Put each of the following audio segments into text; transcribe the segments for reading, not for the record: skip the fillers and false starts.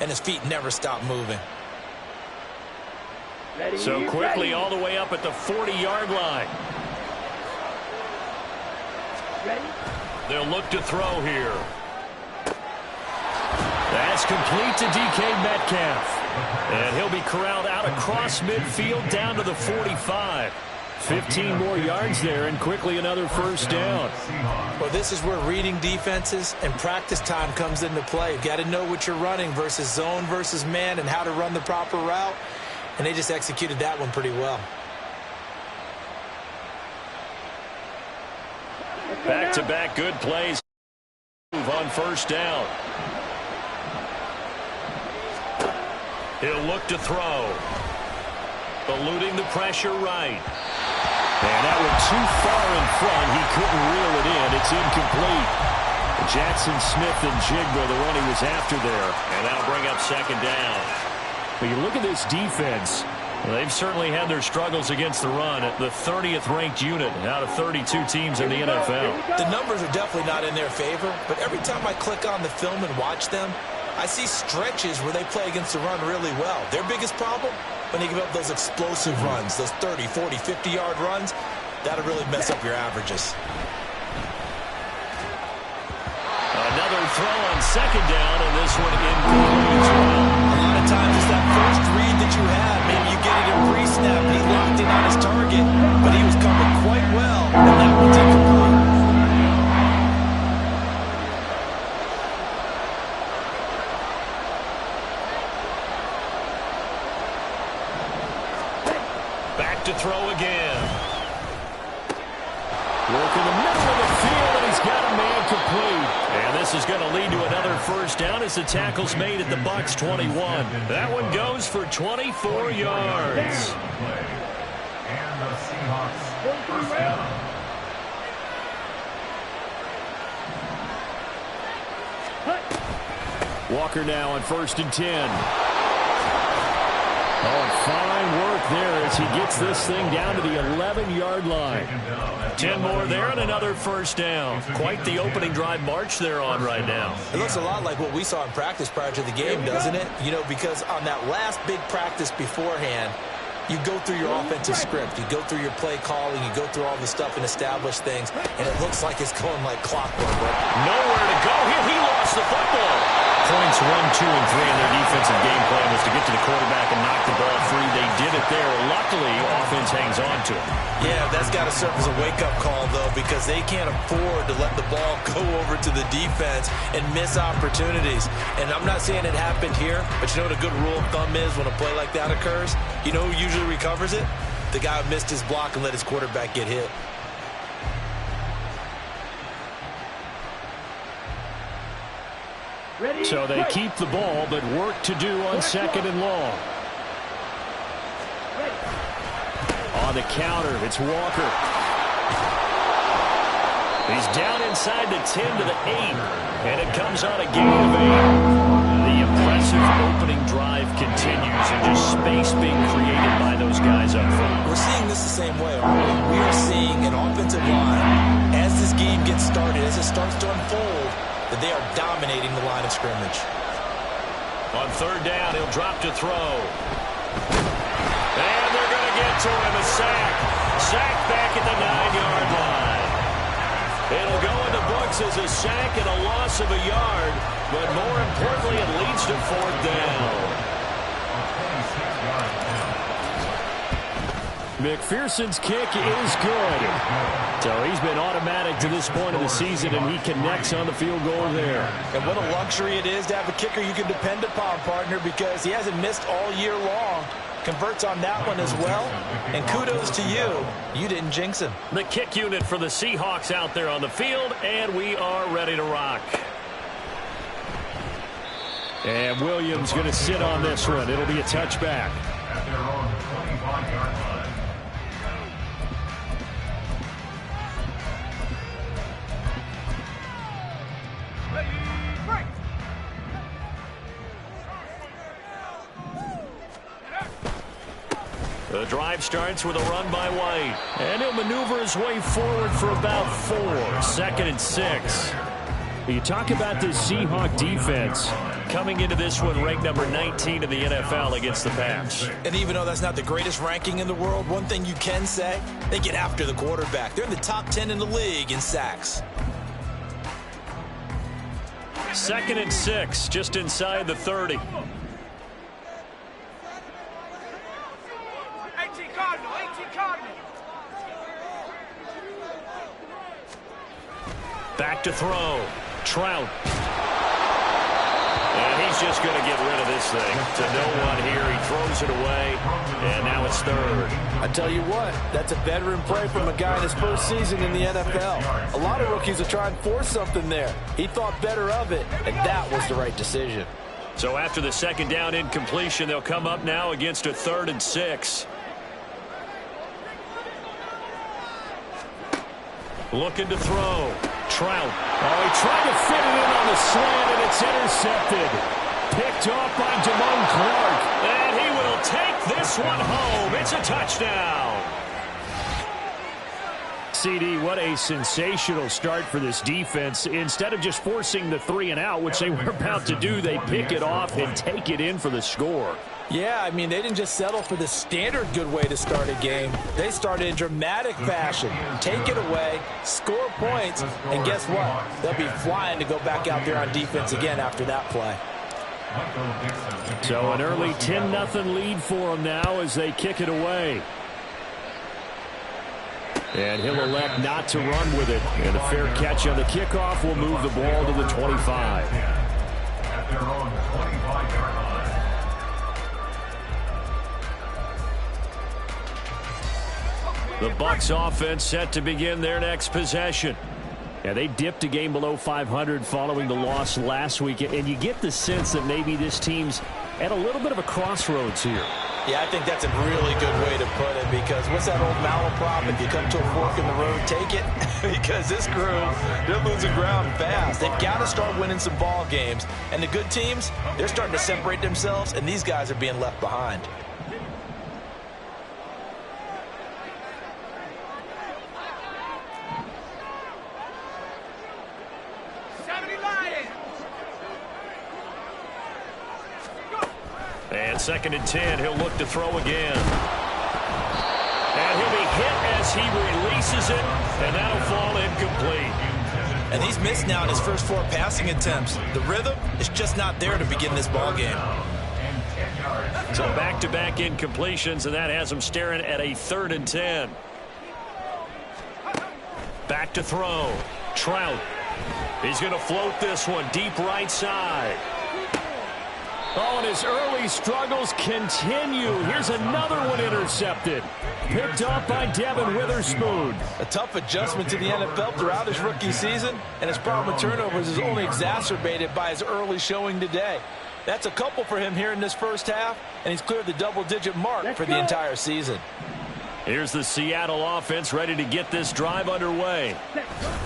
and his feet never stop moving. So quickly all the way up at the 40-yard line. They'll look to throw here. That's complete to DK Metcalf. And he'll be corralled out across midfield down to the 45. 15 more yards there, and quickly another first down. Well, this is where reading defenses and practice time comes into play. You've got to know what you're running versus zone versus man and how to run the proper route. And they just executed that one pretty well. Back-to-back good plays. Move on first down. He'll look to throw. Eluding the pressure right. And that one too far in front. He couldn't reel it in. It's incomplete. Jackson Smith and Jigba, the one he was after there. And that'll bring up second down. But you look at this defense. They've certainly had their struggles against the run. The 30th ranked unit out of 32 teams in the NFL. The numbers are definitely not in their favor, but every time I click on the film and watch them, I see stretches where they play against the run really well. Their biggest problem? When they give up those explosive runs, those 30, 40, 50-yard runs, that'll really mess up your averages. Another throw on second down, and this one incomplete as well. A lot of times it's that first read that you have. Maybe you get it in pre-snap. He locked in on his target, but he was covered quite well, and that one's incomplete. Back to throw again. Work in the middle of the field, and he's got a man complete. And this is going to lead to another first down as the tackle's made at the Bucs 21. That one goes for 24 yards. And the Seahawks first down. Walker now on 1st and 10. Oh, fine work there as he gets this thing down to the 11-yard line. 10 more there and another first down. Quite the opening drive march they're on right now. It looks a lot like what we saw in practice prior to the game, doesn't it? You know, because on that last big practice beforehand, you go through your offensive script. You go through your play calling. You go through all the stuff and establish things. And it looks like it's going like clockwork. Nowhere to go here. He lost the football. Points 1, 2, and 3 in their defensive game plan was to get to the quarterback and knock the ball free. They did it there. Luckily, offense hangs on to it. Yeah, that's got to serve as a wake-up call, though, because they can't afford to let the ball go over to the defense and miss opportunities. And I'm not saying it happened here, but you know what a good rule of thumb is when a play like that occurs? You know who usually recovers it? The guy who missed his block and let his quarterback get hit. So they keep the ball, but work to do on second and long. On the counter, it's Walker. He's down inside the 10 to the 8, and it comes on a gain of 8. The impressive opening drive continues, and just space being created by those guys up front. We're seeing this the same way, aren't we? We are seeing an offensive line, as this game gets started, as it starts to unfold, that they are dominating the line of scrimmage. On third down, he'll drop to throw. And they're going to get to him, a sack. Sack back at the 9-yard line. It'll go in the books as a sack and a loss of a yard, but more importantly, it leads to fourth down. McPherson's kick is good. So he's been automatic to this point of the season, and he connects on the field goal there. And what a luxury it is to have a kicker you can depend upon, partner, because he hasn't missed all year long. Converts on that one as well. And kudos to you. You didn't jinx him. The kick unit for the Seahawks out there on the field, and we are ready to rock. And Williams going to sit on this one. It'll be a touchback. At their own 25-yard line. The drive starts with a run by White. And he'll maneuver his way forward for about 4. 2nd and 6. You talk about this Seahawk defense. coming into this one ranked number 19 in the NFL against the pass. And even though that's not the greatest ranking in the world, one thing you can say, they get after the quarterback. They're in the top 10 in the league in sacks. 2nd and 6, just inside the 30. Back to throw. Trout. And he's just going to get rid of this thing. To no one here. He throws it away. And now it's 3rd. I tell you what, that's a veteran play from a guy in his first season in the NFL. A lot of rookies will try and force something there. He thought better of it, and that was the right decision. So after the 2nd down incompletion, they'll come up now against a 3rd and 6. Looking to throw. Trout. Oh, he tried to fit it in on the slant, and it's intercepted. Picked off by Damone Clark. And he will take this one home. It's a touchdown. CD, what a sensational start for this defense. Instead of just forcing the 3-and-out, which they were about to do, they pick it off and take it in for the score. Yeah, I mean, they didn't just settle for the standard good way to start a game. They started in dramatic fashion. Take it away, score points, and guess what? They'll be flying to go back out there on defense again after that play. So an early 10-0 lead for them now as they kick it away. And he'll elect not to run with it. And a fair catch on the kickoff will move the ball to the 25. At their own 25-yard line. The Bucs offense set to begin their next possession. Yeah, they dipped a game below 500 following the loss last week, and you get the sense that maybe this team's at a little bit of a crossroads here. Yeah, I think that's a really good way to put it, because what's that old malaprop? If you come to a fork in the road, take it. Because this crew, they're losing ground fast. They've got to start winning some ball games. And the good teams, they're starting to separate themselves, and these guys are being left behind. And 2nd and 10, he'll look to throw again. And he'll be hit as he releases it, and that'll fall incomplete. And he's missed now in his first 4 passing attempts. The rhythm is just not there to begin this ball game. So back-to-back incompletions, and that has him staring at a 3rd and 10. Back to throw. Trout. He's going to float this one deep right side. Oh, and his early struggles continue. Here's another one intercepted. Picked off by Devin Witherspoon. A tough adjustment to the NFL throughout his rookie season, and his problem with turnovers is only exacerbated by his early showing today. That's a couple for him here in this first half, and he's cleared the double-digit mark for the entire season. Here's the Seattle offense ready to get this drive underway.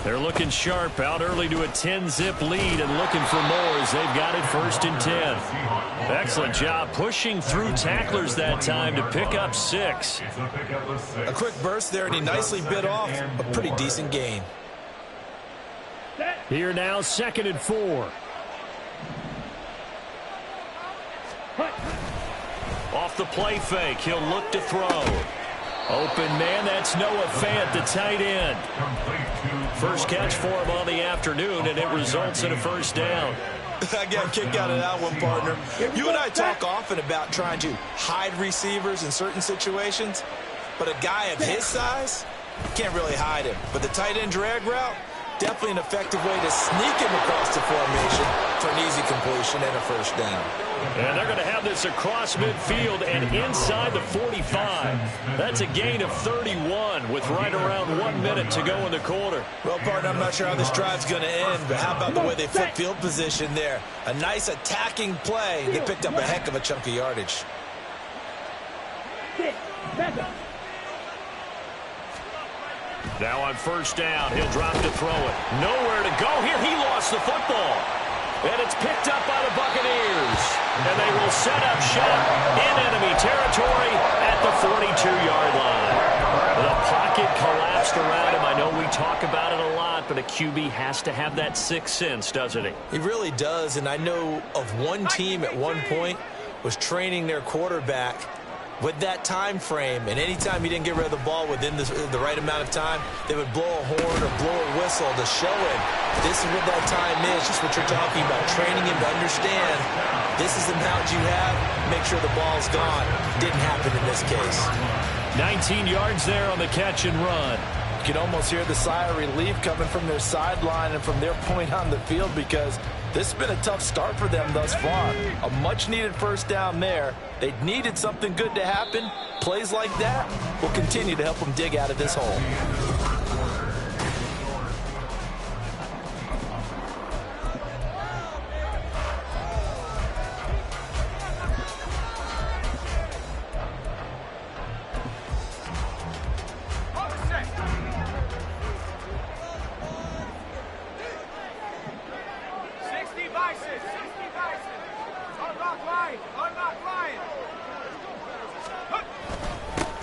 They're looking sharp, out early to a 10-zip lead and looking for more as they've got it 1st and 10. Excellent job pushing through tacklers that time to pick up 6. A quick burst there, and he nicely bit off a pretty decent gain. Here now, 2nd and 4. Off the play fake, he'll look to throw. Open man, that's Noah Fant, the tight end. First catch for him on the afternoon, and it results in a 1st down. I got a kick out of that one, partner. You and I talk often about trying to hide receivers in certain situations, but a guy of his size, can't really hide him. But the tight end drag route, definitely an effective way to sneak him across the formation for an easy completion and a 1st down. And they're going to have this across midfield and inside the 45. That's a gain of 31 with right around 1 minute to go in the quarter. Well, partner, I'm not sure how this drive's going to end, but how about the way they flip field position there? A nice attacking play. They picked up a heck of a chunk of yardage. Now on 1st down, he'll drop to throw it. Nowhere to go here. He lost the football. And it's picked up by the Buccaneers. And they will set up shop in enemy territory at the 42-yard line. The pocket pocket collapsed around him. I know we talk about it a lot, but a QB has to have that sixth sense, doesn't he? He really does, and I know of one team at one point was training their quarterback with that time frame, and anytime he didn't get rid of the ball within the right amount of time, they would blow a horn or blow a whistle to show him this is what that time is, just what you're talking about, training him to understand this is the amount you have, make sure the ball's gone. Didn't happen in this case. 19 yards there on the catch and run. You can almost hear the sigh of relief coming from their sideline and from their point on the field, because this has been a tough start for them thus far. A much-needed first down there. They needed something good to happen. Plays like that will continue to help them dig out of this hole.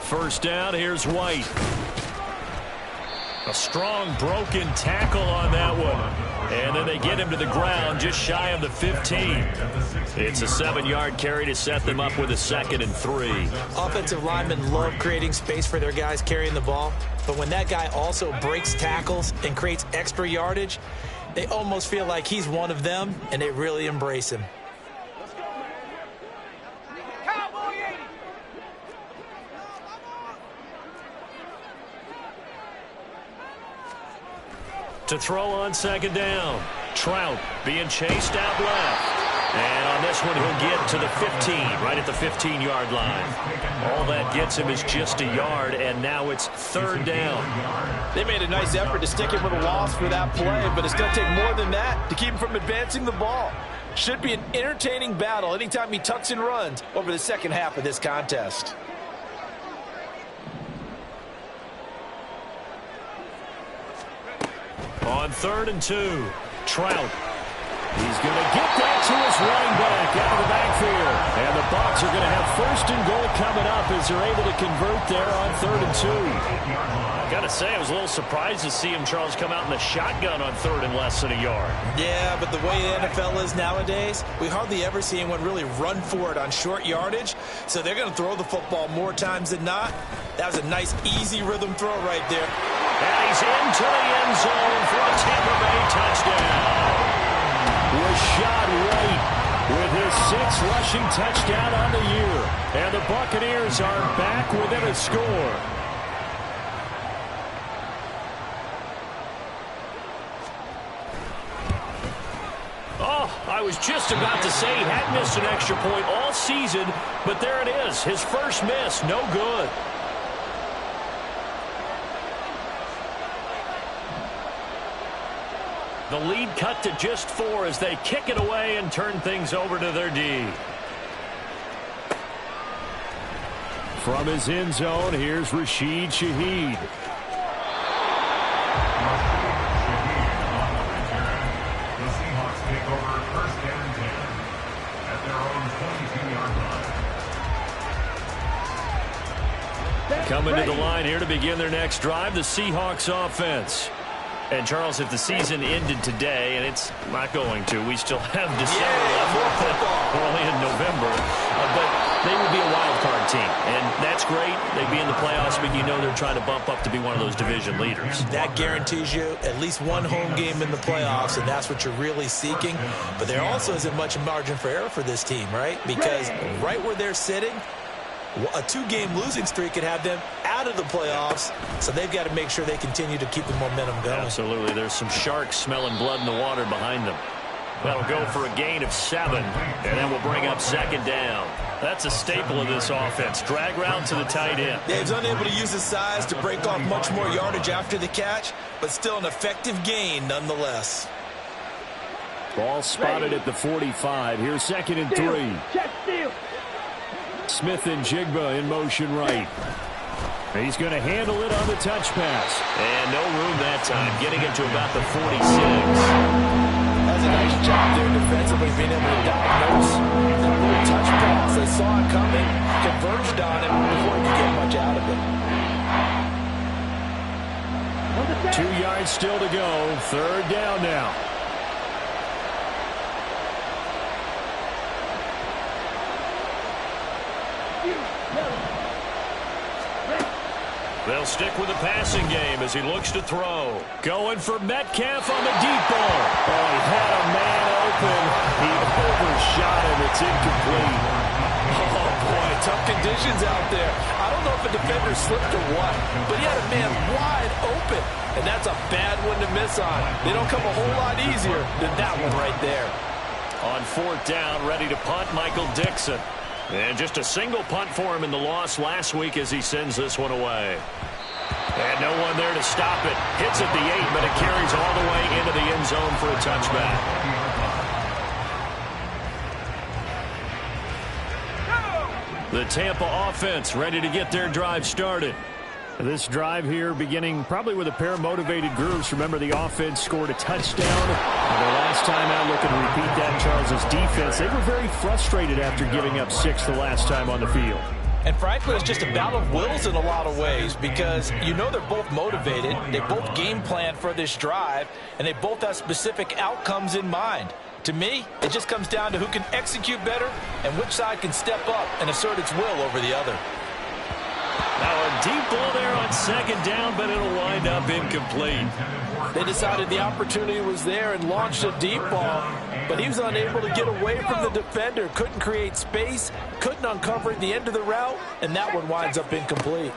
First down, here's White. A strong broken tackle on that one. And then they get him to the ground just shy of the 15. It's a 7-yard carry to set them up with a 2nd and 3. Offensive linemen love creating space for their guys carrying the ball, but when that guy also breaks tackles and creates extra yardage, they almost feel like he's one of them, and they really embrace him. To throw on 2nd down. Trout being chased out left. And on this one, he'll get to the 15, right at the 15-yard line. All that gets him is just a yard, and now it's 3rd down. They made a nice effort to stick him with a loss for that play, but it's going to take more than that to keep him from advancing the ball. Should be an entertaining battle anytime he tucks and runs over the second half of this contest. On 3rd and 2, Trout. He's going to get that to his running back out of the backfield. And the Bucs are going to have 1st and goal coming up as they're able to convert there on 3rd and 2. I got to say, I was a little surprised to see him, Charles, come out in the shotgun on 3rd and less than a yard. Yeah, but the way the NFL is nowadays, we hardly ever see anyone really run for it on short yardage. So they're going to throw the football more times than not. That was a nice, easy rhythm throw right there. And he's into the end zone for a Tampa Bay touchdown. Rashad White with his 6th rushing touchdown on the year. And the Buccaneers are back within a score. Oh, I was just about to say he hadn't missed an extra point all season, but there it is. His first miss, no good. The lead cut to just 4 as they kick it away and turn things over to their D. From his end zone, here's Rashid Shaheed. The Seahawks take over 1st and 10 at their own 22-yard line. Coming to the line here to begin their next drive, the Seahawks offense. And, Charles, if the season ended today, and it's not going to, we still have December left. We're only in November. But they would be a wild card team. And that's great. They'd be in the playoffs, but you know they're trying to bump up to be one of those division leaders. That guarantees you at least one home game in the playoffs, and that's what you're really seeking. But there also isn't much margin for error for this team, right? Because right where they're sitting, a 2-game losing streak could have them out of the playoffs, so they've got to make sure they continue to keep the momentum going. Absolutely. There's some sharks smelling blood in the water behind them. That'll go for a gain of 7, and then we'll bring up 2nd down. That's a staple of this offense. Drag route to the tight end. Dave's unable to use his size to break off much more yardage after the catch, but still an effective gain nonetheless. Ball spotted at the 45. Here's 2nd and 3. Smith and Jigba in motion right. He's going to handle it on the touch pass. And no room that time, getting it to about the 46. That's a nice job there defensively, being able to diagnose that little touch pass. They saw it coming, converged on him before he could get much out of it. 2 yards still to go. Third down now. They'll stick with the passing game as he looks to throw. Going for Metcalf on the deep ball. Oh, he had a man open. He overshot him. It's incomplete. Oh, boy, tough conditions out there. I don't know if a defender slipped or what, but he had a man wide open, and that's a bad one to miss on. They don't come a whole lot easier than that one right there. On fourth down, ready to punt, Michael Dixon. And just a single punt for him in the loss last week as he sends this one away. And no one there to stop it. Hits at the 8, but it carries all the way into the end zone for a touchback. The Tampa offense ready to get their drive started. This drive here beginning probably with a pair of motivated groups. Remember, the offense scored a touchdown. And the last time out, looking to repeat that, Charles' defense, they were very frustrated after giving up 6 the last time on the field. And frankly, it's just a battle of wills in a lot of ways because you know they're both motivated. They both game plan for this drive, and they both have specific outcomes in mind. To me, it just comes down to who can execute better and which side can step up and assert its will over the other. Now a deep ball there on second down, but it'll wind up incomplete. They decided the opportunity was there and launched a deep ball, but he was unable to get away from the defender, couldn't create space, couldn't uncover the end of the route, and that one winds up incomplete.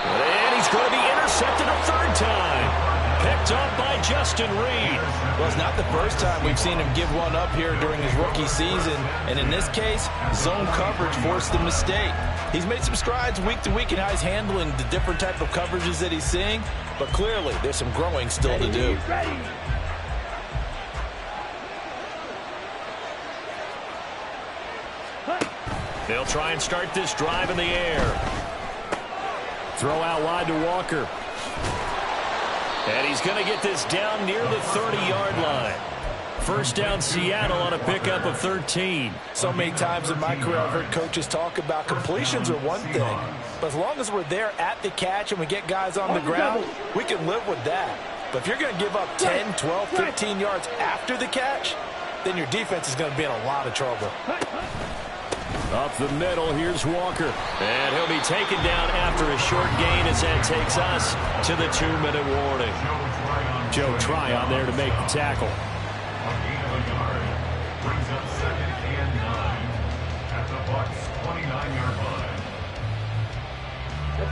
And he's going to be intercepted a third time. Picked up by Justin Reed. Well, it's not the first time we've seen him give one up here during his rookie season. And in this case, zone coverage forced the mistake. He's made some strides week to week in how he's handling the different type of coverages that he's seeing. But clearly, there's some growing still to do. They'll try and start this drive in the air. Throw out wide to Walker. And he's going to get this down near the 30-yard line. First down, Seattle on a pickup of 13. So many times in my career I've heard coaches talk about completions are one thing, but as long as we're there at the catch and we get guys on the ground, we can live with that. But if you're going to give up 10, 12, 15 yards after the catch, then your defense is going to be in a lot of trouble. Up the middle, here's Walker. And he'll be taken down after a short gain as that takes us to the 2-minute warning. Joe Tryon there to make the tackle. A gain of a yard brings up 2nd and 9 at the Bucs' 29-yard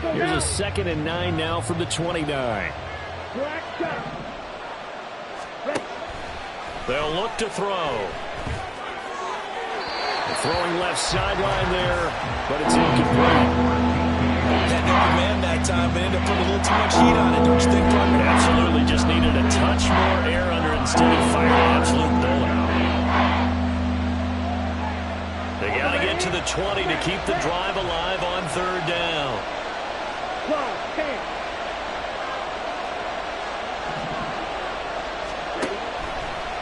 line. Here's a 2nd and 9 now from the 29. They'll look to throw. Throwing left sideline there, but it's incomplete. That never man that time, but ended up putting a little too much heat on it, don't you think, Parker? Absolutely, just needed a touch more air under it instead of firing an absolute bullet. They got to get to the 20 to keep the drive alive on third down.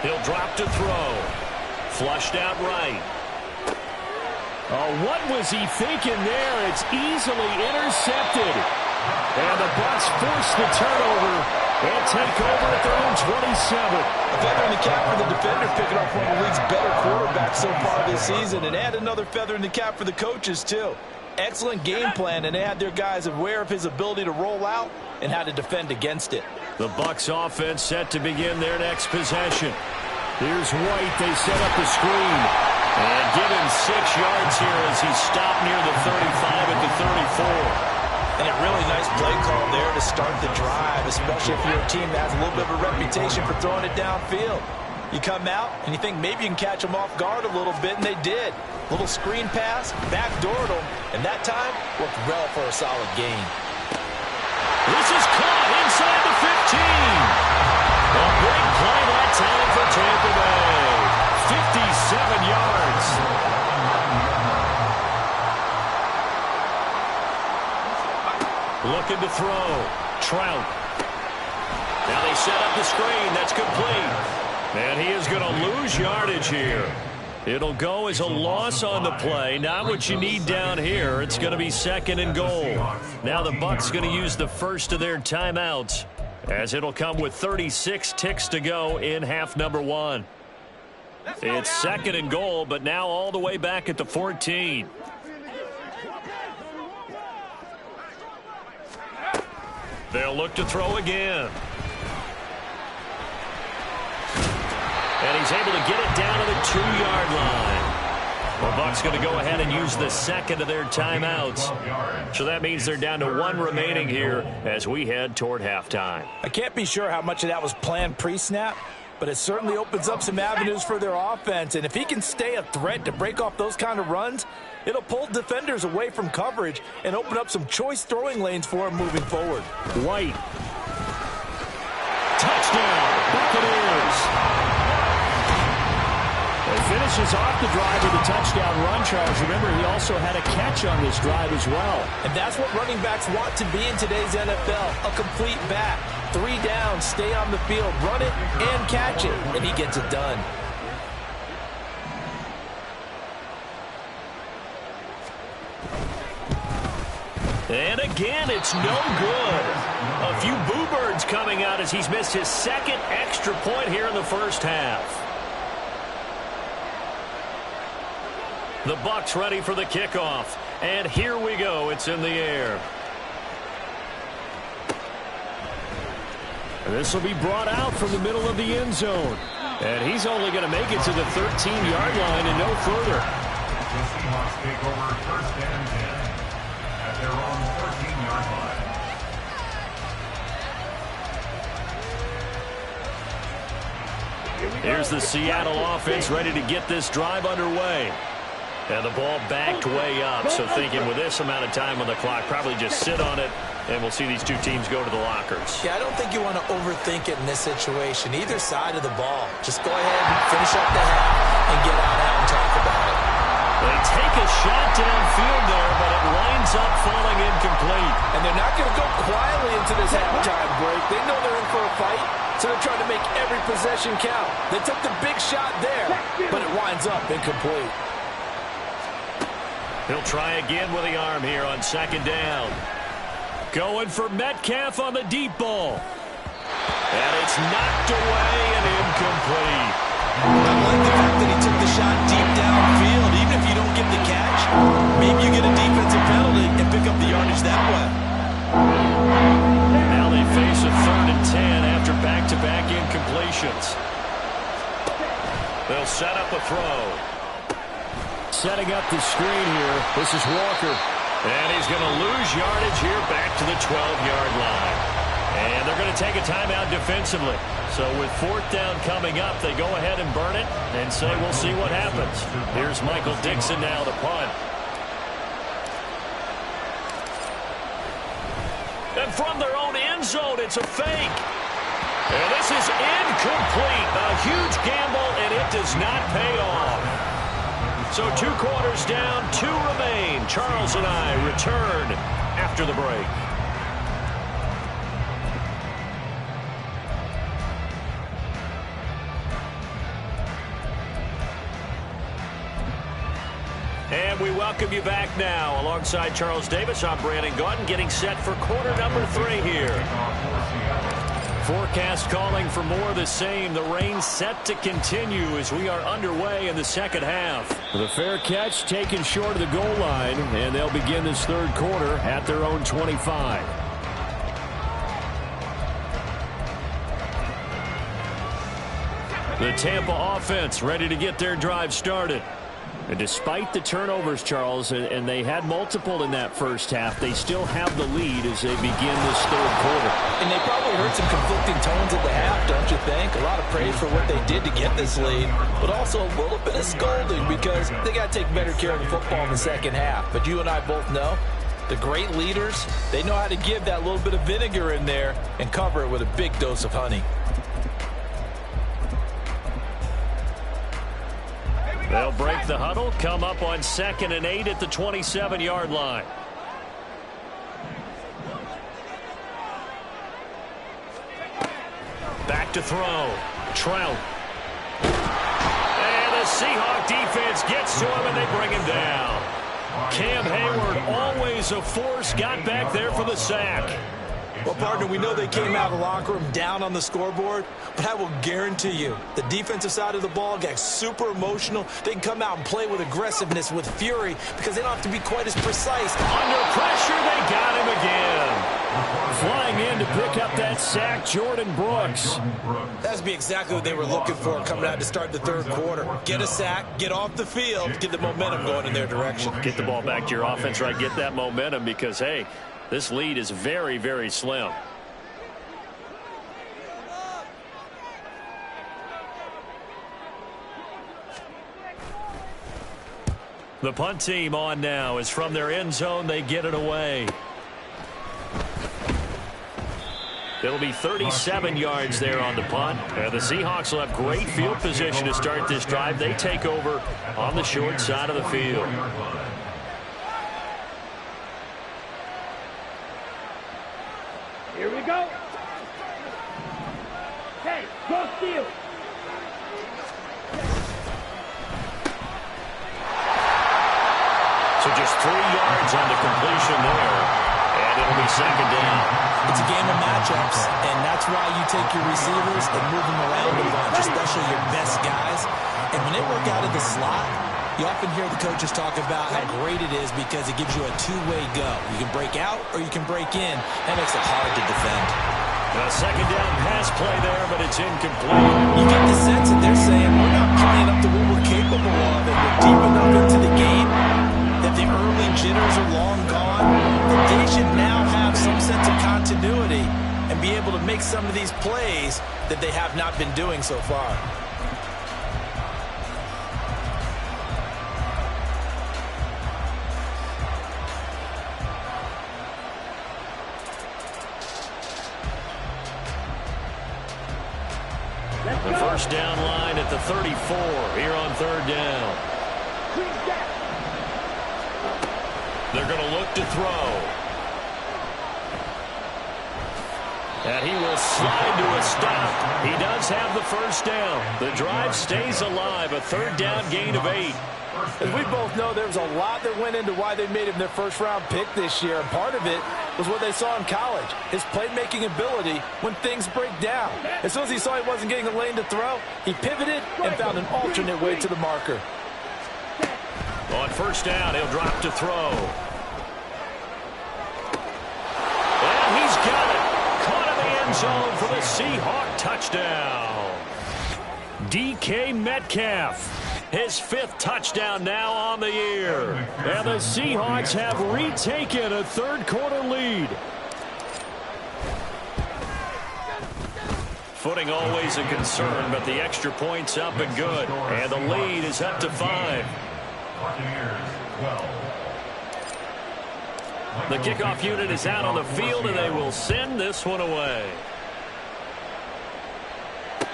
He'll drop to throw. Flushed out right. Oh, what was he thinking there? It's easily intercepted. And the Bucs force the turnover and take over at their own 27. A feather in the cap for the defender, picking up one of the league's better quarterbacks so far this season, and add another feather in the cap for the coaches, too. Excellent game plan, and they had their guys aware of his ability to roll out and how to defend against it. The Bucs offense set to begin their next possession. Here's White. They set up the screen. And give him 6 yards here as he stopped near the 35 at the 34. And a really nice play call there to start the drive, especially if you're a team that has a little bit of a reputation for throwing it downfield. You come out and you think maybe you can catch them off guard a little bit, and they did. Little screen pass, backdoored them, and that time worked well for a solid gain. This is caught inside the 15. A big play that time for Tampa Bay. 57 yards. Looking to throw. Trout. Now they set up the screen. That's complete. And he is going to lose yardage here. It'll go as a loss on the play. Not what you need down here. It's going to be 2nd and goal. Now the Bucs going to use the first of their timeouts, as it'll come with 36 ticks to go in half number 1. It's 2nd and goal, but now all the way back at the 14. They'll look to throw again. And he's able to get it down to the 2-yard line. The Bucs going to go ahead and use the second of their timeouts. So that means they're down to 1 remaining here as we head toward halftime. I can't be sure how much of that was planned pre-snap, but it certainly opens up some avenues for their offense. And if he can stay a threat to break off those kind of runs, it'll pull defenders away from coverage and open up some choice throwing lanes for him moving forward. White. Touchdown, Buccaneers. He finishes off the drive with a touchdown run, Charles. Remember, he also had a catch on this drive as well. And that's what running backs want to be in today's NFL, a complete back. 3 down, stay on the field, run it, and catch it, and he gets it done. And again, it's no good. A few boo birds coming out as he's missed his 2nd extra point here in the first half. The Bucs ready for the kickoff. And here we go. It's in the air. This will be brought out from the middle of the end zone. And he's only going to make it to the 13-yard line and no further. The Seahawks take over 1st and 10 at their own 13-yard line. Here's the Seattle offense ready to get this drive underway. And the ball backed way up, so thinking with this amount of time on the clock, probably just sit on it, and we'll see these two teams go to the lockers. Yeah, I don't think you want to overthink it in this situation, either side of the ball. Just go ahead and finish up the half and get on out and talk about it. They take a shot downfield there, but it winds up falling incomplete. And they're not going to go quietly into this halftime break. They know they're in for a fight, so they're trying to make every possession count. They took the big shot there, but it winds up incomplete. He'll try again with the arm here on 2nd down. Going for Metcalf on the deep ball. And it's knocked away and incomplete. I like the fact that he took the shot deep downfield. Even if you don't get the catch, maybe you get a defensive penalty and pick up the yardage that way. Now they face a 3rd and 10 after back-to-back incompletions. They'll set up a throw. Setting up the screen here. This is Walker. And he's going to lose yardage here back to the 12-yard line. And they're going to take a timeout defensively. So with 4th down coming up, they go ahead and burn it and say we'll see what happens. Here's Michael Dixon now to punt. And from their own end zone, it's a fake. And this is incomplete. A huge gamble, and it does not pay off. So 2 quarters down, 2 remain. Charles and I return after the break. And we welcome you back now. Alongside Charles Davis, I'm Brandon Gaudin, getting set for quarter number 3 here. Forecast calling for more of the same. The rain set to continue as we are underway in the second half. The fair catch taken short of the goal line, and they'll begin this 3rd quarter at their own 25. The Tampa offense ready to get their drive started. And despite the turnovers, Charles, and they had multiple in that first half, they still have the lead as they begin this 3rd quarter. And they probably heard some conflicting tones at the half, don't you think? A lot of praise for what they did to get this lead, but also a little bit of scolding because they got to take better care of the football in the second half. But you and I both know the great leaders, they know how to give that little bit of vinegar in there and cover it with a big dose of honey. They'll break the huddle, come up on 2nd and 8 at the 27-yard line. Back to throw. Trout. And a Seahawks defense gets to him, and they bring him down. Cam Hayward, always a force, got back there for the sack. Well, partner, we know they came out of the locker room down on the scoreboard, but I will guarantee you the defensive side of the ball got super emotional. They can come out and play with aggressiveness, with fury, because they don't have to be quite as precise. Under pressure, they got him again. Flying in to pick up that sack, Jordan Brooks. That's be exactly what they were looking for coming out to start the third quarter. Get a sack, get off the field, get the momentum going in their direction. Get the ball back to your offense, right? Get that momentum because, hey, this lead is very, very slim. The punt team on now is from their end zone. They get it away. It'll be 37 yards there on the punt. The Seahawks will have great field position to start this drive. They take over on the short side of the field. Here we go. Hey, go steal. So just 3 yards on the completion there. And it'll be second down. It's a game of matchups, and that's why you take your receivers and move them around a bunch, especially your best guys. And when they work out of the slot, you often hear the coaches talk about how great it is because it gives you a two-way go. You can break out or you can break in. That makes it hard to defend. A second down pass play there, but it's incomplete. You get the sense that they're saying we're not playing up to what we're capable of, and we're deep enough into the game that the early jitters are long gone, that they should now have some sense of continuity and be able to make some of these plays that they have not been doing so far. The first down line at the 34 here on third down. They're going to look to throw. And he will slide to a stop. He does have the first down. The drive stays alive. A third down gain of 8. As we both know, there was a lot that went into why they made him their first-round pick this year. And part of it was what they saw in college, his playmaking ability when things break down. As soon as he saw he wasn't getting a lane to throw, he pivoted and found an alternate way to the marker. On first down, he'll drop to throw. And he's got it. Caught in the end zone for the Seahawks touchdown. DK Metcalf. His 5th touchdown now on the year. And the Seahawks have retaken a third-quarter lead. Footing always a concern, but the extra point's up and good. And the lead is up to 5. Buccaneers 12. The kickoff unit is out on the field, and they will send this one away.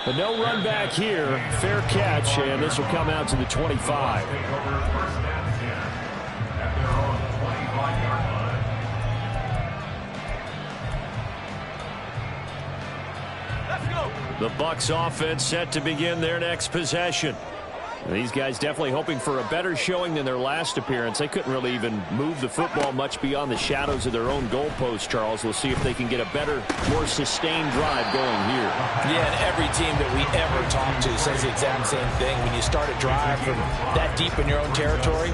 But no run back here. Fair catch, and this will come out to the 25. Take over first and 10 at their own 25-yard line. Let's go. The Bucs offense set to begin their next possession. These guys definitely hoping for a better showing than their last appearance. They couldn't really even move the football much beyond the shadows of their own goalpost, Charles. We'll see if they can get a better, more sustained drive going here. Yeah, and every team that we ever talk to says the exact same thing. When you start a drive from that deep in your own territory,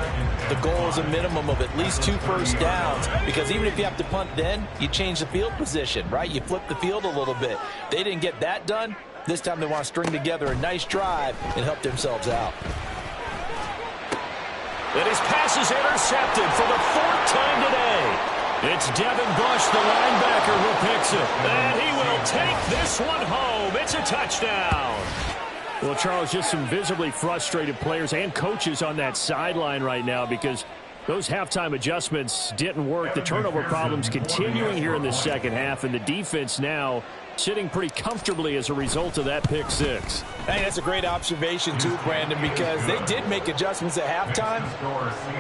the goal is a minimum of at least 2 first downs, because even if you have to punt then, you change the field position, right? You flip the field a little bit. They didn't get that done. This time they want to string together a nice drive and help themselves out. And his pass is intercepted for the 4th time today. It's Devin Bush, the linebacker, who picks it. And he will take this one home. It's a touchdown. Well, Charles, just some visibly frustrated players and coaches on that sideline right now because those halftime adjustments didn't work. The turnover problems continuing here in the second half, and the defense now sitting pretty comfortably as a result of that pick 6. Hey, that's a great observation too, Brandon, because they did make adjustments at halftime.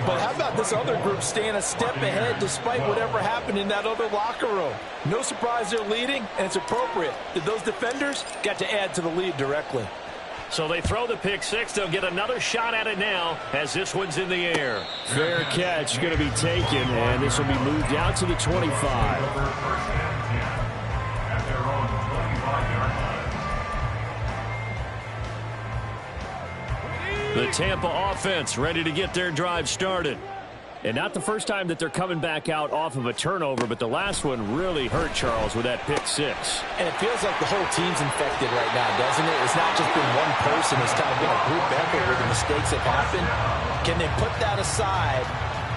But how about this other group staying a step ahead despite whatever happened in that other locker room? No surprise they're leading, and it's appropriate that those defenders got to add to the lead directly. So they throw the pick six. They'll get another shot at it now as this one's in the air. Fair catch going to be taken, and this will be moved out to the 25. At their own 25-yard line. The Tampa offense ready to get their drive started. And not the first time that they're coming back out off of a turnover, but the last one really hurt Charles with that pick six. And it feels like the whole team's infected right now, doesn't it? It's not just been one person. It's kind of been a group effort where the mistakes have happened. Can they put that aside,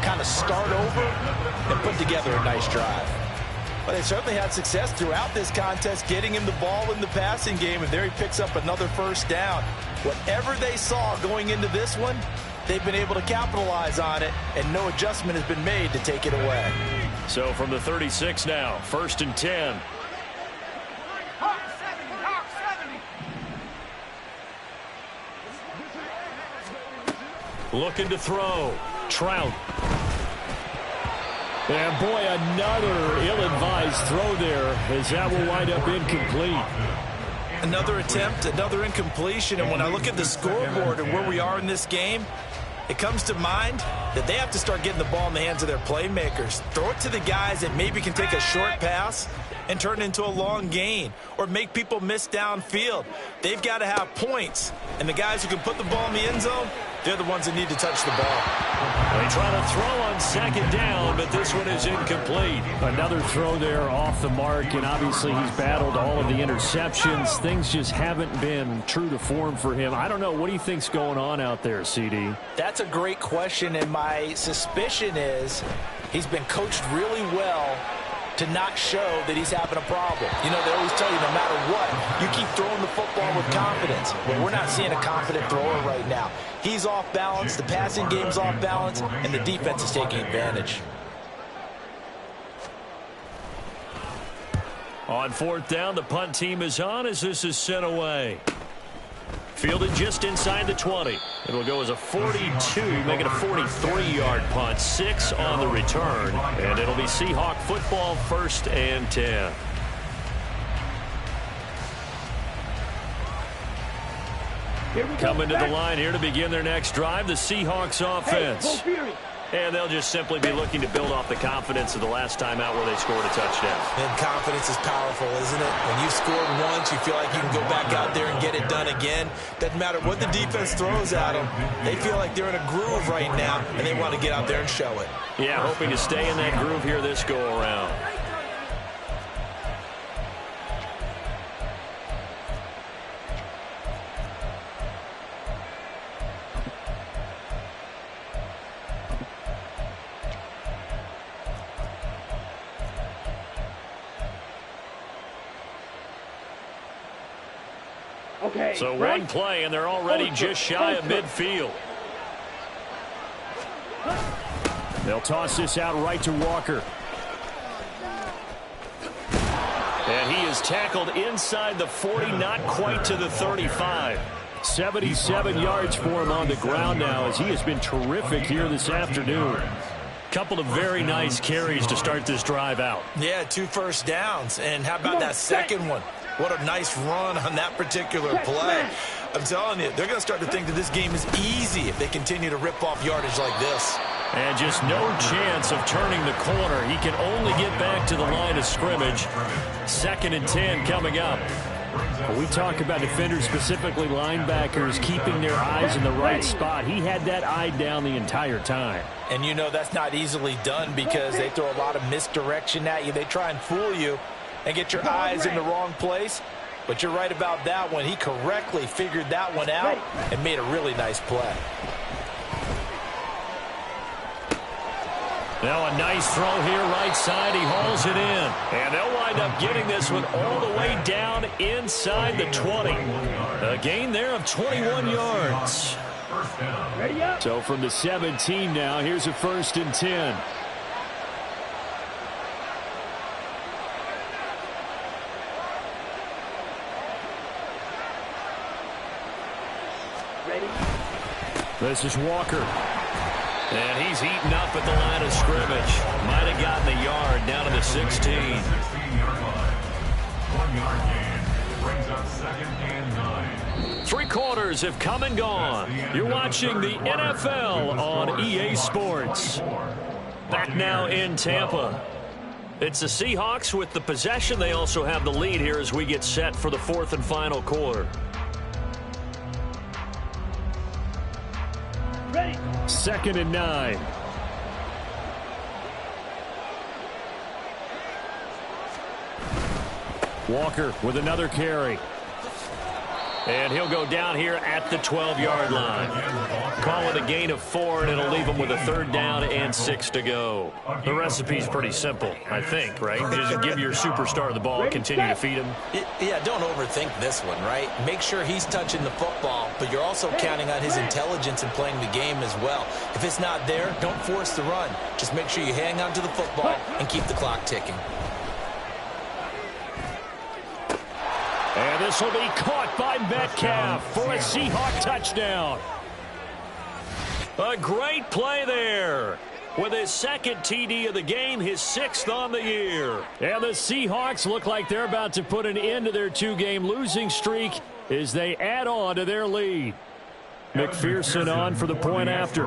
kind of start over, and put together a nice drive? Well, they certainly had success throughout this contest, getting him the ball in the passing game, and there he picks up another first down. Whatever they saw going into this one, they've been able to capitalize on it, and no adjustment has been made to take it away. So from the 36 now, 1st and 10. Looking to throw. Trout. And boy, another ill-advised throw there, as that will wind up incomplete. Another attempt, another incompletion, and when I look at the scoreboard and where we are in this game, it comes to mind that they have to start getting the ball in the hands of their playmakers. Throw it to the guys that maybe can take a short pass and turn it into a long gain or make people miss downfield. They've got to have points, and the guys who can put the ball in the end zone, they're the ones that need to touch the ball. They try to throw on 2nd down, but this one is incomplete. Another throw there off the mark, and obviously he's battled all of the interceptions. Things just haven't been true to form for him. I don't know. What do you think's going on out there, CD? That's a great question, and my suspicion is he's been coached really well to not show that he's having a problem. You know, they always tell you no matter what, you keep throwing the football with confidence. Well, we're not seeing a confident thrower right now. He's off balance, the passing game's off balance, and the defense is taking advantage. On 4th down, the punt team is on as this is sent away. Fielded just inside the 20. It'll go as a 42, make it a 43-yard punt. 6 on the return, and it'll be Seahawk football, 1st and 10. Coming to the line here to begin their next drive, the Seahawks offense. And they'll just simply be looking to build off the confidence of the last time out where they scored a touchdown. And confidence is powerful, isn't it? When you've scored once, you feel like you can go back out there and get it done again. Doesn't matter what the defense throws at them. They feel like they're in a groove right now, and they want to get out there and show it. Yeah, hoping to stay in that groove here this go-around. Okay. So one play, and they're already just shy of midfield. They'll toss this out right to Walker. And he is tackled inside the 40, not quite to the 35. 77 yards for him on the ground now, as he has been terrific here this afternoon. Couple of very nice carries to start this drive out. Yeah, 2 first downs. And how about that second one? What a nice run on that particular play. I'm telling you, they're going to start to think that this game is easy if they continue to rip off yardage like this. And just no chance of turning the corner. He can only get back to the line of scrimmage. 2nd and 10 coming up. When we talk about defenders, specifically linebackers, keeping their eyes in the right spot. He had that eye down the entire time. And you know that's not easily done because they throw a lot of misdirection at you. They try and fool you and get your eyes in the wrong place. But you're right about that one. He correctly figured that one out and made a really nice play. Now a nice throw here right side. He hauls it in. And they'll wind up getting this one all the way down inside the 20. A gain there of 21 yards. So from the 17 now, here's a 1st and 10. This is Walker. And he's heating up at the line of scrimmage. Might have gotten a yard down to the 16. 16-yard line. 1 yard gain. Brings up 2nd and 9. Three quarters have come and gone. You're watching the NFL on EA Sports. Back now in Tampa. It's the Seahawks with the possession. They also have the lead here as we get set for the fourth and final quarter. Ready. 2nd and 9. Walker with another carry. And he'll go down here at the 12-yard line. Call it a gain of 4, and it'll leave him with a 3rd down and 6 to go. The recipe's pretty simple, I think, right? Just give your superstar the ball, continue to feed him. Yeah, don't overthink this one, right? Make sure he's touching the football, but you're also counting on his intelligence in playing the game as well. If it's not there, don't force the run. Just make sure you hang on to the football and keep the clock ticking. And this will be caught by Metcalf for a Seahawk touchdown. A great play there. With his 2nd TD of the game, his 6th on the year. And the Seahawks look like they're about to put an end to their 2-game losing streak as they add on to their lead. McPherson on for the point after.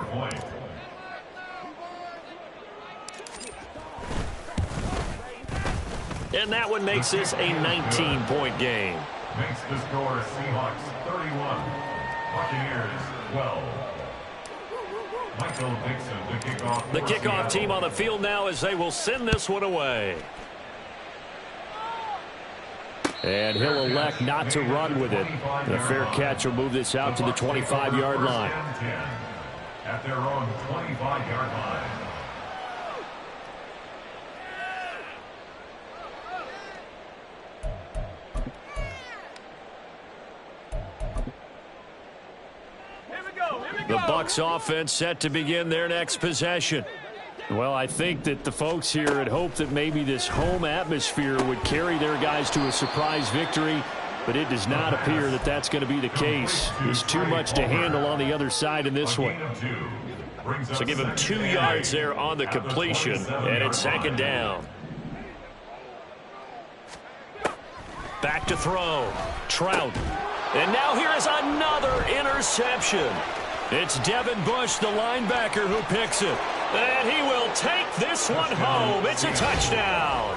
And that one makes this a 19-point game. Makes the score Seahawks 31, Buccaneers 12. Michael Dixon to kick off. The kickoff team on the field now as they will send this one away. And he'll elect not to run with it. And a fair catch will move this out to the 25-yard line. At their own 25-yard line. The Bucs offense set to begin their next possession. Well, I think that the folks here had hoped that maybe this home atmosphere would carry their guys to a surprise victory, but it does not appear that that's going to be the case. There's too much to handle on the other side in this one. So give him 2 yards there on the completion, and it's 2nd down. Back to throw. Trout. And now here is another interception. It's Devin Bush, the linebacker, who picks it. And he will take this one home. It's a touchdown.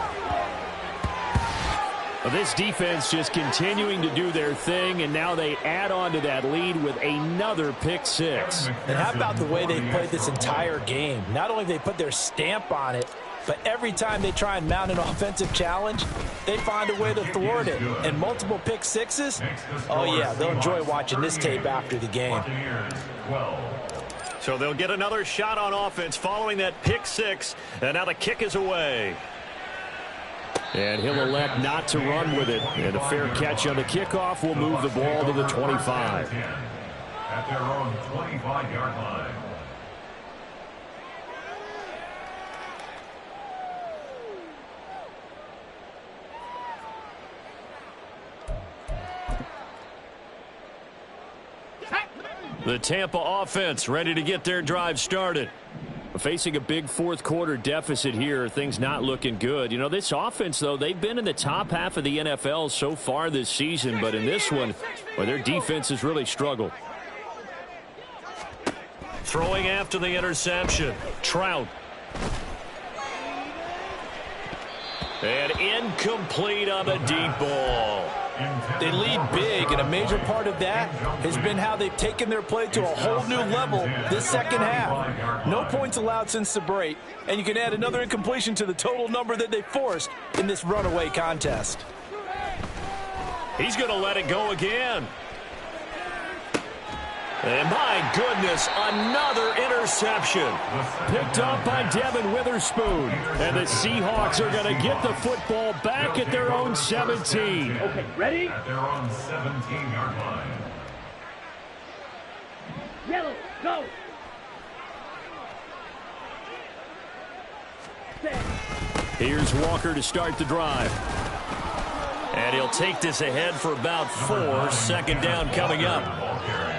Well, this defense just continuing to do their thing, and now they add on to that lead with another pick 6. And how about the way they played this entire game? Not only have they put their stamp on it, but every time they try and mount an offensive challenge, they find a way to thwart it. And multiple pick 6s, oh yeah, they'll enjoy watching this tape after the game. So they'll get another shot on offense following that pick 6, and now the kick is away. And he'll elect not to run with it. And a fair catch on the kickoff will move the ball to the 25. At their own 25-yard line. The Tampa offense ready to get their drive started. Facing a big fourth-quarter deficit here, things not looking good. You know, this offense, though, they've been in the top half of the NFL so far this season, but in this one, well, their defense has really struggled. Throwing after the interception, Trout. And incomplete on the deep ball. They lead big, and a major part of that has been how they've taken their play to a whole new level this second half. No points allowed since the break, and you can add another incompletion to the total number that they forced in this runaway contest. He's going to let it go again. And my goodness, another interception. Picked up by Devin Witherspoon. And the Seahawks are going to get the football back at their own 17. Okay, ready? At their own 17-yard line. Yellow, go! Here's Walker to start the drive. And he'll take this ahead for about 4. 2nd down coming up.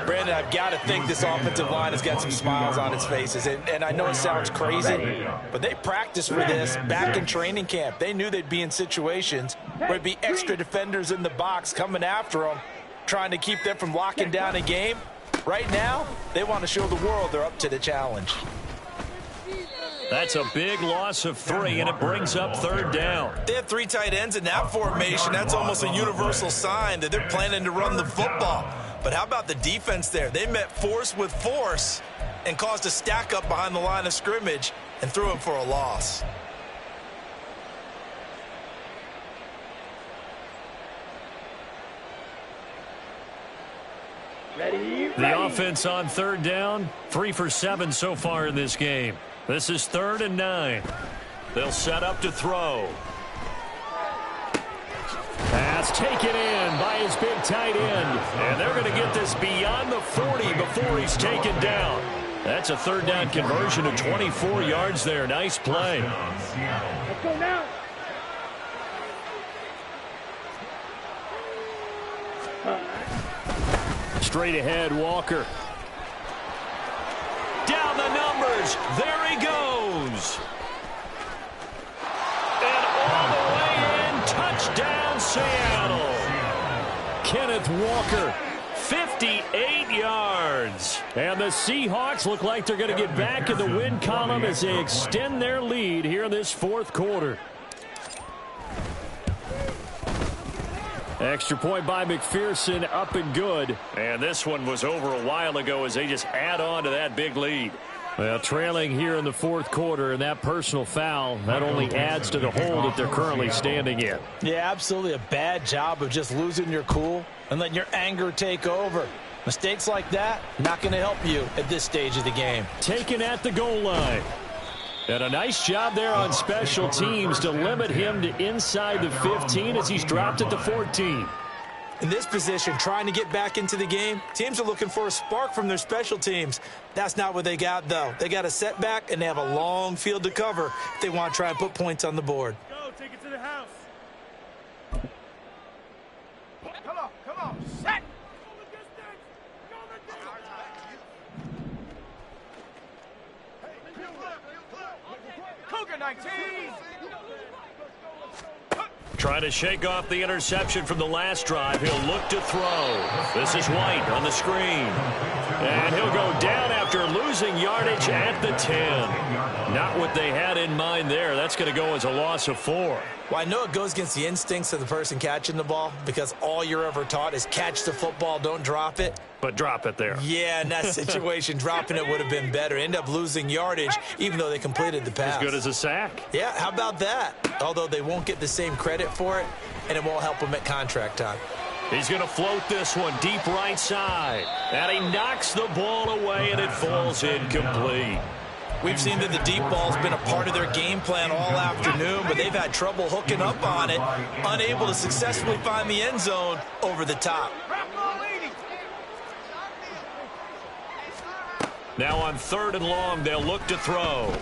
Brandon, I've got to think this offensive line has got some smiles on its faces. And I know it sounds crazy, but they practiced for this back in training camp. They knew they'd be in situations where it'd be extra defenders in the box coming after them. trying to keep them from locking down a game. Right now, they want to show the world they're up to the challenge. That's a big loss of 3, and it brings up 3rd down. They have 3 tight ends in that formation. That's almost a universal sign that they're planning to run the football. But how about the defense there? They met force with force and caused a stack up behind the line of scrimmage and threw him for a loss. Ready? The offense on 3rd down, 3 for 7 so far in this game. This is 3rd and 9. They'll set up to throw. Pass taken in by his big tight end. And they're going to get this beyond the 40 before he's taken down. That's a 3rd down conversion of 24 yards there. Nice play. Let's go now. Straight ahead, Walker. Down the numbers. There he goes. And all the way in. Touchdown, Seattle. Kenneth Walker, 58 yards. And the Seahawks look like they're going to get back in the win column as they extend their lead here in this 4th quarter. Extra point by McPherson, up and good. And this one was over a while ago as they just add on to that big lead. Well, trailing here in the 4th quarter, and that personal foul, that only adds to the hole that they're currently standing in. Yeah, absolutely a bad job of just losing your cool and letting your anger take over. Mistakes like that, not going to help you at this stage of the game. Taken at the goal line. And a nice job there on special teams to limit him to inside the 15 as he's dropped at the 14. In this position, trying to get back into the game, teams are looking for a spark from their special teams. That's not what they got, though. They got a setback, and they have a long field to cover if they want to try and put points on the board. Go, take it to the house. Come on, set. Go the distance. Go the distance. Cougar 19. Trying to shake off the interception from the last drive. He'll look to throw. This is White on the screen. And he'll go down after losing yardage at the 10. Not what they had in mind there. That's going to go as a loss of 4. Well, I know it goes against the instincts of the person catching the ball because all you're ever taught is catch the football, don't drop it. But drop it there. Yeah, in that situation, dropping it would have been better. End up losing yardage, even though they completed the pass. As good as a sack. Yeah, how about that? Although they won't get the same credit for it, and it won't help them at contract time. He's going to float this one deep right side. And he knocks the ball away, and it falls incomplete. We've seen that the deep ball's been a part of their game plan all afternoon, but they've had trouble hooking up on it, unable to successfully find the end zone over the top. Now on 3rd and long, they'll look to throw.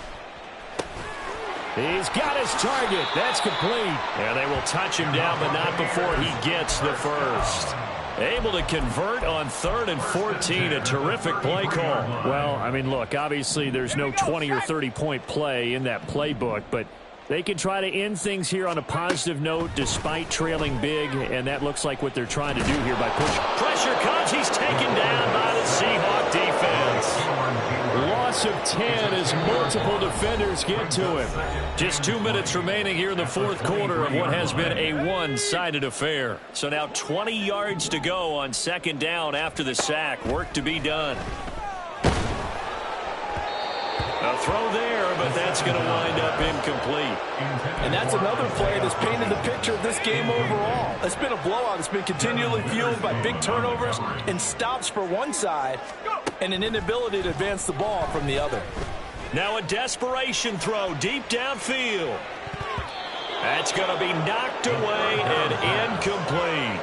He's got his target. That's complete. And they will touch him down, but not before he gets the first. Able to convert on 3rd and 14. A terrific play call. Well, I mean, look, obviously there's no 20 or 30-point play in that playbook, but they can try to end things here on a positive note despite trailing big, and that looks like what they're trying to do here by pushing. Pressure comes. He's taken down by the Seahawk defense. Loss of 10 as multiple defenders get to him. Just 2 minutes remaining here in the 4th quarter of what has been a one-sided affair. So now 20 yards to go on 2nd down after the sack. Work to be done. A throw there, but that's going to wind up incomplete. And that's another play that's painted the picture of this game overall. It's been a blowout. It's been continually fueled by big turnovers and stops for one side and an inability to advance the ball from the other. Now a desperation throw deep downfield. That's going to be knocked away and incomplete.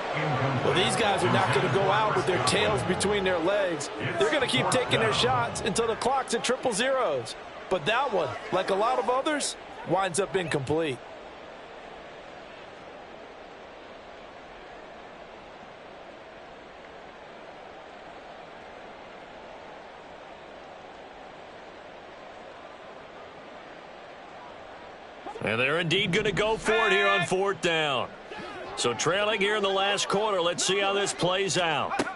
Well, these guys are not going to go out with their tails between their legs. They're going to keep taking their shots until the clock's at 000. But that one, like a lot of others, winds up incomplete. And they're indeed going to go for it here on 4th down. So trailing here in the last quarter. Let's see how this plays out.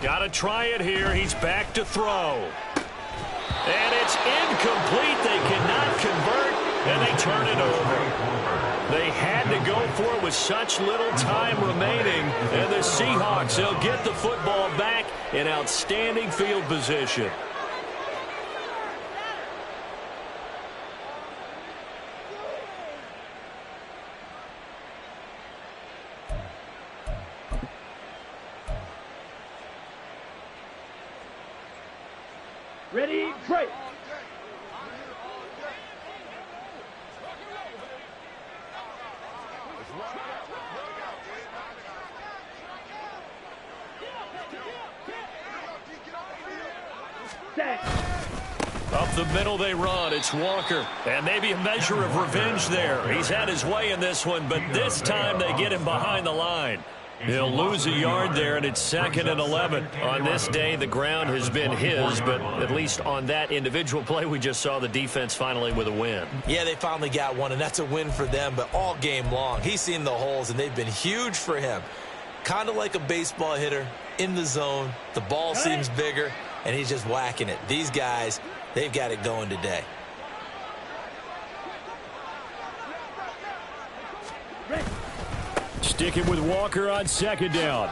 Got to try it here. He's back to throw. And it's incomplete. They cannot convert, and they turn it over. They had to go for it with such little time remaining. And the Seahawks, they'll get the football back in outstanding field position. Ready, break. Up the middle they run. It's Walker. And maybe a measure of revenge there. He's had his way in this one, but this time they get him behind the line. He'll lose a yard there, and it's 2nd and 11. On this day, the ground has been his, but at least on that individual play, we just saw the defense finally with a win. Yeah, they finally got one, and that's a win for them, but all game long, he's seen the holes, and they've been huge for him. Kind of like a baseball hitter in the zone. The ball seems bigger, and he's just whacking it. These guys, they've got it going today. Sticking with Walker on 2nd down.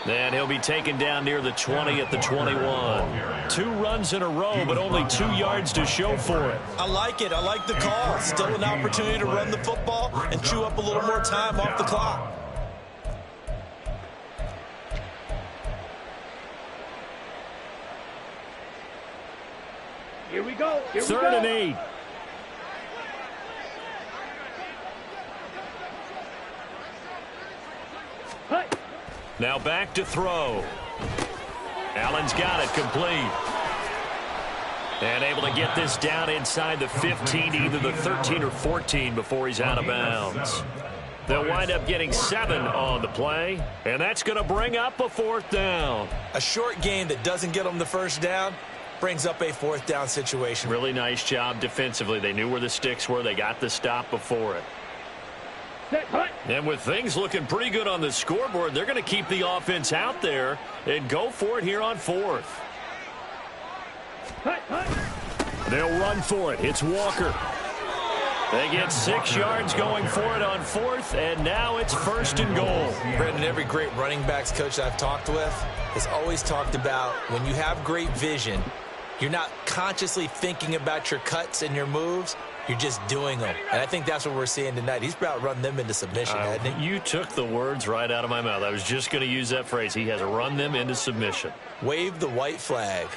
And he'll be taken down near the 20 at the 21. 2 runs in a row, but only 2 yards to show for it. I like it. I like the call. Still an opportunity to run the football and chew up a little more time off the clock. Here we go. 3rd and 8. Now back to throw. Allen's got it complete. And able to get this down inside the 15, either the 13 or 14 before he's out of bounds. They'll wind up getting 7 on the play, and that's going to bring up a 4th down. A short game that doesn't get them the first down brings up a 4th down situation. Really nice job defensively. They knew where the sticks were. They got the stop before it. And with things looking pretty good on the scoreboard, they're going to keep the offense out there and go for it here on 4th. They'll run for it. It's Walker. They get 6 yards going for it on 4th, and now it's 1st and goal. Brendan, every great running backs coach I've talked with has always talked about when you have great vision, you're not consciously thinking about your cuts and your moves. You're just doing them. And I think that's what we're seeing tonight. He's about run them into submission, hasn't he? You took the words right out of my mouth. I was just going to use that phrase. He has run them into submission. Wave the white flag.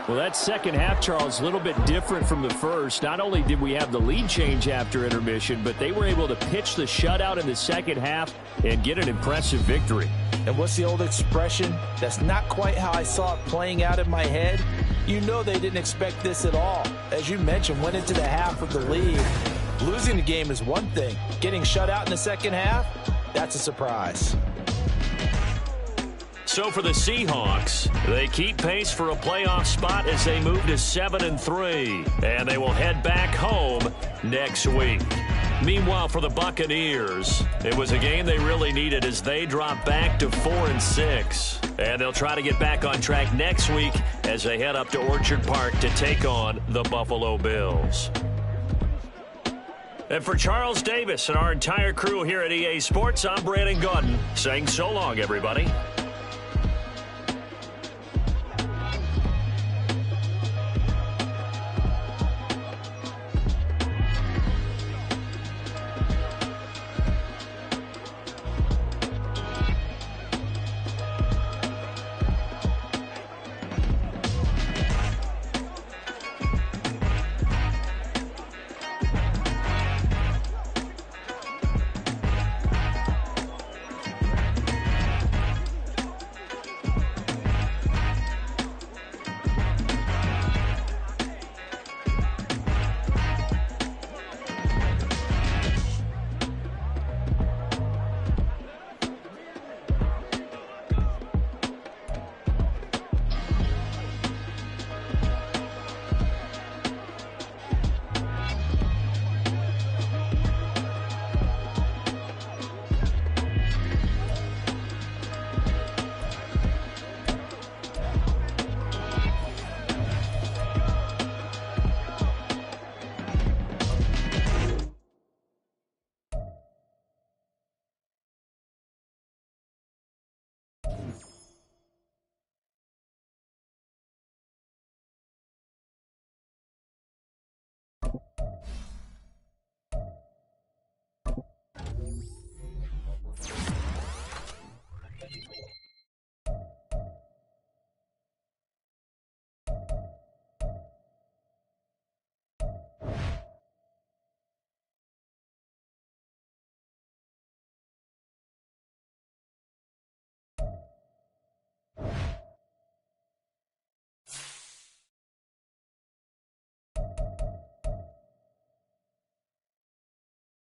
Well, that second half, Charles, a little bit different from the first. Not only did we have the lead change after intermission, but they were able to pitch the shutout in the second half and get an impressive victory. And what's the old expression? That's not quite how I saw it playing out in my head. You know they didn't expect this at all. As you mentioned, went into the half of the lead. Losing the game is one thing. Getting shut out in the second half, that's a surprise. So for the Seahawks, they keep pace for a playoff spot as they move to 7-3, and they will head back home next week. Meanwhile, for the Buccaneers, it was a game they really needed as they drop back to 4-6. And they'll try to get back on track next week as they head up to Orchard Park to take on the Buffalo Bills. And for Charles Davis and our entire crew here at EA Sports, I'm Brandon Gaudin saying so long, everybody.